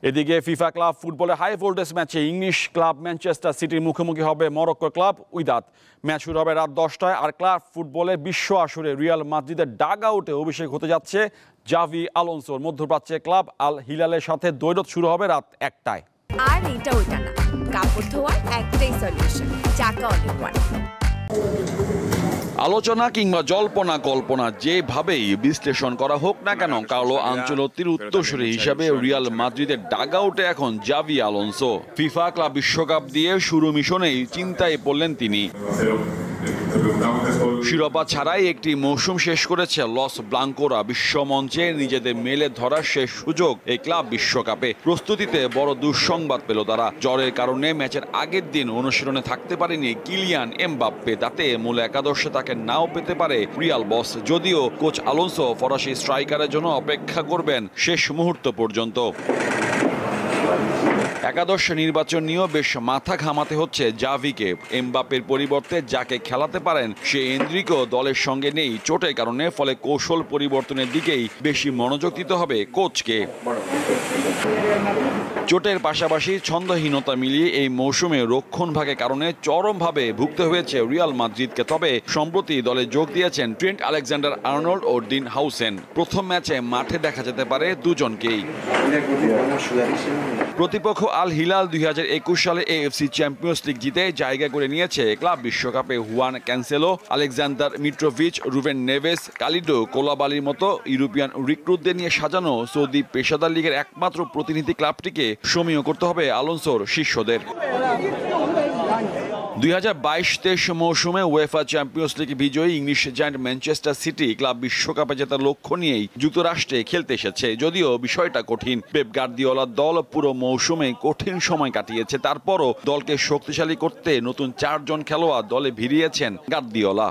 এদিকে FIFA club ফুটবলে high voltage ম্যাচে ইংলিশ ক্লাব ম্যানচেস্টার সিটির মুখোমুখি হবে মরক্কো ক্লাব উইদাদ। ম্যাচ শুরু হবে রাত 10টায়। আর ক্লাব ফুটবলে বিশ্ব আসরে রিয়াল মাদ্রিদের ডাগ আউটে অভিষেক হতে যাচ্ছে জাভি আলোনসোর। মধ্যপ্রাচ্যে ক্লাব আল হিলালের সাথে দ্বৈরথ শুরু হবে রাত 1টায়। আর এটা ওইটা না, কাপড় ধোয়ার একটাই সলিউশন, চাকা অল ইন ওয়ান। আলোচনা কিংবা জল্পনা কল্পনা যেভাবেই বিশ্লেষণ করা হোক না কেন, কার্লো আনচেলত্তির উত্তরসূরি হিসাবে রিয়াল মাদ্রিদের ডাগ আউটে এখন জাভি আলোনসো। ফিফা ক্লাব বিশ্বকাপ দিয়ে শুরু মিশনেই চিন্তায় পড়লেন তিনি। শিরোপা ছাড়াই একটি মৌসুম শেষ করেছে লস ব্লাঙ্কোরা। বিশ্বমঞ্চে নিজেদের মেলে ধরার শেষ সুযোগ এই ক্লাব বিশ্বকাপে। প্রস্তুতিতে বড় দুঃসংবাদ পেল তারা। জ্বরের কারণে ম্যাচের আগের দিন অনুশীলনে থাকতে পারেনি কিলিয়ান এমবাপ্পে। তাতে মূল একাদশে তাকে নাও পেতে পারে রিয়াল বস। যদিও কোচ আলোনসো ফরাসি স্ট্রাইকারের জন্য অপেক্ষা করবেন শেষ মুহূর্ত পর্যন্ত। একাদশ নির্বাচন নিয়েও বেশ মাথা ঘামাতে হচ্ছে জাভিকে। এমবাপ্পের পরিবর্তে যাকে খেলাতে পারেন সে এন্দ্রিকো দলের সঙ্গে নেই চোটের কারণে। ফলে কৌশল পরিবর্তনের দিকেই বেশি মনোযোগ দিতে হবে কোচকে। চোটের পাশাপাশি ছন্দহীনতা মিলিয়ে এই মৌসুমে রক্ষণভাগের কারণে চরমভাবে ভুগতে হয়েছে রিয়াল মাদ্রিদকে। তবে সম্প্রতি দলে যোগ দিয়েছেন ট্রেন্ট আলেকজান্ডার আর্নল্ড ও ডিন হাউসেন। প্রথম ম্যাচে মাঠে দেখা যেতে পারে দুজনকেই। প্রতিপক্ষ আল হিলাল 2021 সালে এএফসি চ্যাম্পিয়ন্স লিগ জিতে জায়গা করে নিয়েছে ক্লাব বিশ্বকাপে। Juan Cancelo, Aleksandar Mitrovic, Ruben Neves, Kalidou কোলাবালির মতো ইউরোপিয়ান রিক্রুটদের নিয়ে সাজানো সৌদি পেশাদার লিগের একমাত্র প্রতিনিধি ক্লাবটিকে সমীহ করতে হবে আলোনসোর শিষ্যদের। 2022-23 মৌসুমে উয়েফা চ্যাম্পিয়ন্স লিগ বিজয়ী English giant Manchester city club বিশ্বকাপে জেতার লক্ষ্য নিয়েই যুক্তরাষ্ট্রে খেলতে এসেছে। যদিও বিষয়টা কঠিন। পেপ গার্দিওলার দল পুরো মৌসুমে কঠিন সময় কাটিয়েছে। তারপরও দলকে শক্তিশালী করতে নতুন 4 জন খেলোয়াড় দলে ভিড়িয়েছেন গার্দিওলা।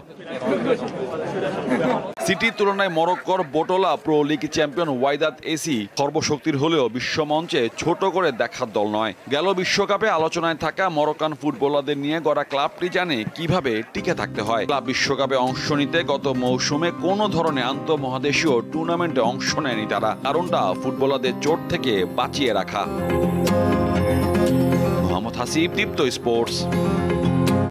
সিটির তুলনায় মরক্কোর বোটোলা প্রো লিগ চ্যাম্পিয়ন ওয়াইদাদ এসি সর্বশক্তির হলেও বিশ্বমঞ্চে ছোট করে দেখার দল নয়। গেল বিশ্বকাপে আলোচনায় থাকা মরক্কান ফুটবলারদের নিয়ে গড়া ক্লাবটি জানে কিভাবে টিকে থাকতে হয়। ক্লাব বিশ্বকাপে অংশ নিতে গত মৌসুমে কোনো ধরনের আন্তঃমহাদেশীয় টুর্নামেন্টে অংশ নেয়নি তারা। কারণটা ফুটবলারদের চোট থেকে বাঁচিয়ে রাখা। মোহাম্মদ হাসিব, দীপ্ত স্পোর্টস।